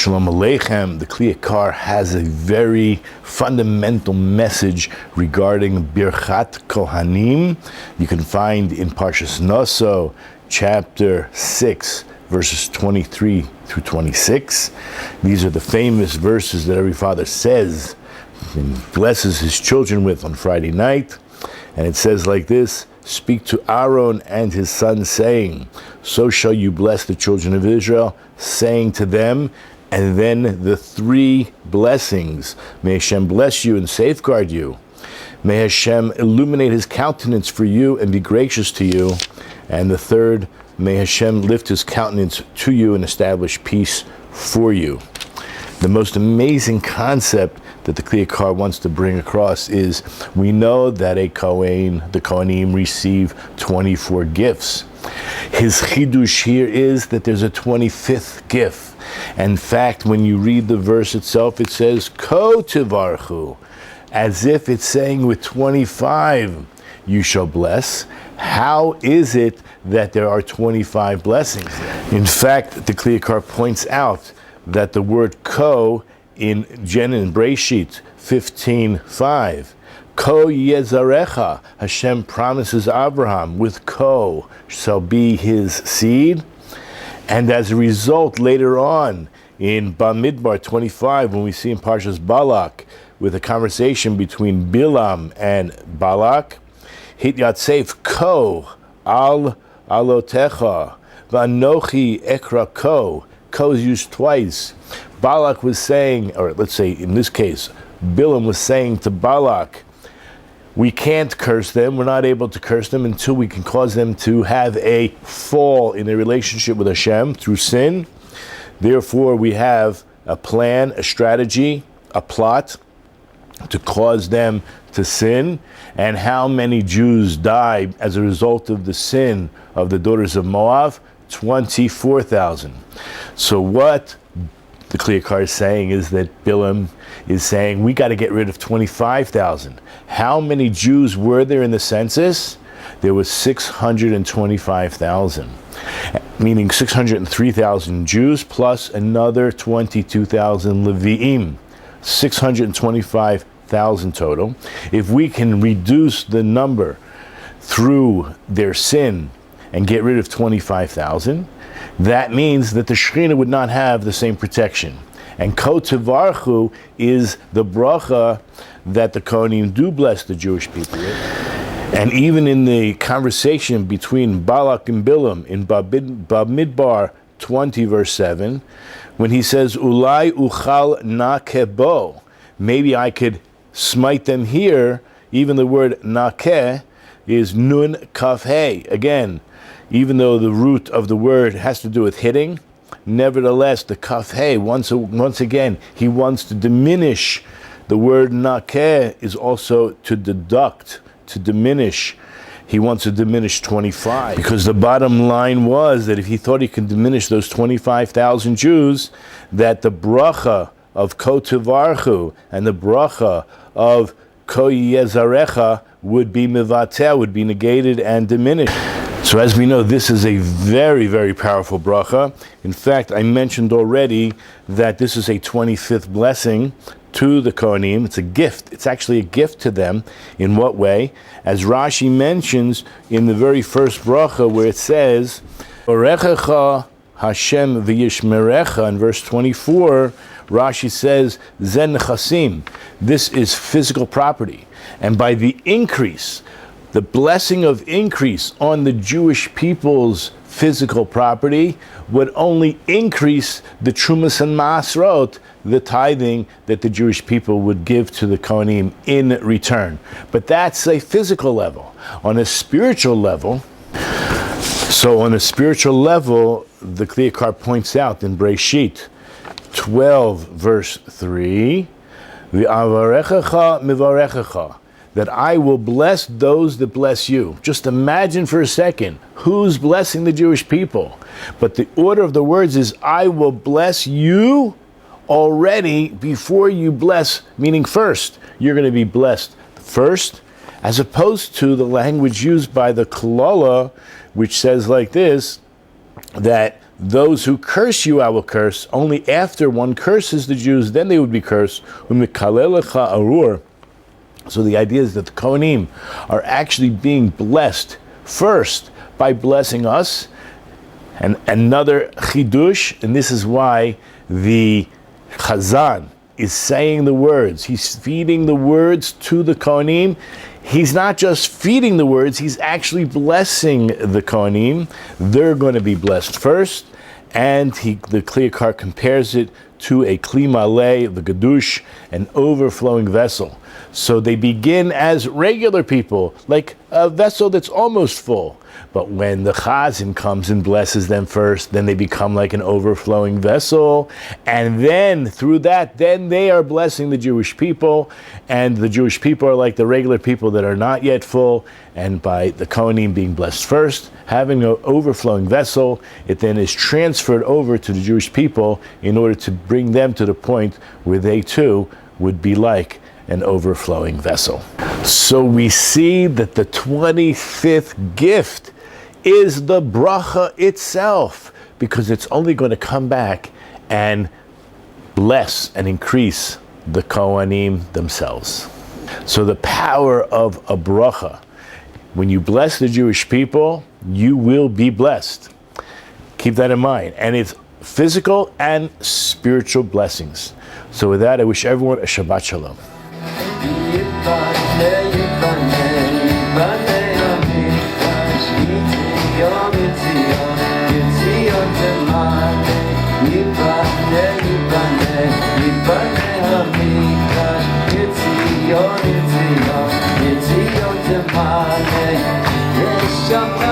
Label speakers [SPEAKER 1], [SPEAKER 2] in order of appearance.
[SPEAKER 1] Shalom Aleichem. The Yakar has a very fundamental message regarding Birchat Kohanim. You can find in Parashat Naso, chapter 6, verses 23 through 26. These are the famous verses that every father says and blesses his children with on Friday night. And it says like this: "Speak to Aaron and his son, saying, so shall you bless the children of Israel, saying to them," and then the three blessings: may Hashem bless you and safeguard you. May Hashem illuminate his countenance for you and be gracious to you. And the third, may Hashem lift his countenance to you and establish peace for you. The most amazing concept that the Yakar wants to bring across is, we know that the Kohanim receive 24 gifts. His chidush here is that there's a 25th gift. In fact, when you read the verse itself, it says, Ko tivarchu, as if it's saying with 25, you shall bless. How is it that there are 25 blessings? In fact, the Yakar points out that the word ko in Breshit 15:5, ko yezarecha, Hashem promises Abraham with ko shall be his seed. And as a result, later on in Bamidbar 25, when we see in Parshas Balak with a conversation between Bilam and Balak, hit yatsef ko al alotecha v'anochi ekra ko. Ko is used twice. Balak was saying, or let's say in this case, Bilam was saying to Balak, we can't curse them, we're not able to curse them until we can cause them to have a fall in their relationship with Hashem through sin. Therefore, we have a plan, a strategy, a plot to cause them to sin. And how many Jews died as a result of the sin of the daughters of Moab? 24,000. So what the Yakar is saying is that Bilam is saying, we got to get rid of 25,000. How many Jews were there in the census? There was 625,000, meaning 603,000 Jews plus another 22,000 Levi'im, 625,000 total. If we can reduce the number through their sin and get rid of 25,000, that means that the Shekhinah would not have the same protection. And Ko Tivarchu is the bracha that the Kohanim do bless the Jewish people with. And even in the conversation between Balak and Bilam in Bamidbar 20 verse 7, when he says, Ulai uchal nakebo, maybe I could smite them here, even the word nakeh is nun kaf hey. Again, even though the root of the word has to do with hitting, nevertheless, the kaf hey, once again, he wants to diminish. The word nakeh is also to deduct, to diminish. He wants to diminish 25. Because the bottom line was that if he thought he could diminish those 25,000 Jews, that the bracha of Ko Tivarchu and the bracha of Ko Yezarecha would be mivatel, would be negated and diminished. So as we know, this is a very, very powerful bracha. In fact, I mentioned already that this is a 25th blessing to the Kohanim. It's a gift. It's actually a gift to them. In what way? As Rashi mentions in the very first bracha, where it says, Orechecha Hashem v'yishmerecha, in verse 24, Rashi says, Zen nechasim. This is physical property. And by the increase, the blessing of increase on the Jewish people's physical property would only increase the Trumas and Maasrot, the tithing that the Jewish people would give to the Kohanim in return. But that's a physical level. On a spiritual level, the Yakar points out in Breshit 12 verse 3, V'avarechecha mivarechecha, that I will bless those that bless you. Just imagine for a second, who's blessing the Jewish people? But the order of the words is, I will bless you already before you bless, meaning first. You're going to be blessed first, as opposed to the language used by the Klala, which says like this, that those who curse you I will curse. Only after one curses the Jews, then they would be cursed. U'mikalelecha arur. So the idea is that the Kohanim are actually being blessed first by blessing us. And another chidush, and this is why the Chazan is saying the words. He's feeding the words to the Kohanim. He's not just feeding the words, he's actually blessing the Kohanim. They're going to be blessed first. And the Yakar compares it to a kli maleh, the gadush, an overflowing vessel. So they begin as regular people, like a vessel that's almost full. But when the Chazan comes and blesses them first, then they become like an overflowing vessel. And then through that, then they are blessing the Jewish people. And the Jewish people are like the regular people that are not yet full. And by the Kohanim being blessed first, having an overflowing vessel, it then is transferred over to the Jewish people in order to bring them to the point where they too would be like an overflowing vessel. So we see that the 25th gift is the bracha itself, because it's only going to come back and bless and increase the Kohanim themselves. So the power of a bracha, when you bless the Jewish people, you will be blessed. Keep that in mind. And it's physical and spiritual blessings. So with that, I wish everyone a Shabbat Shalom.
[SPEAKER 2] It's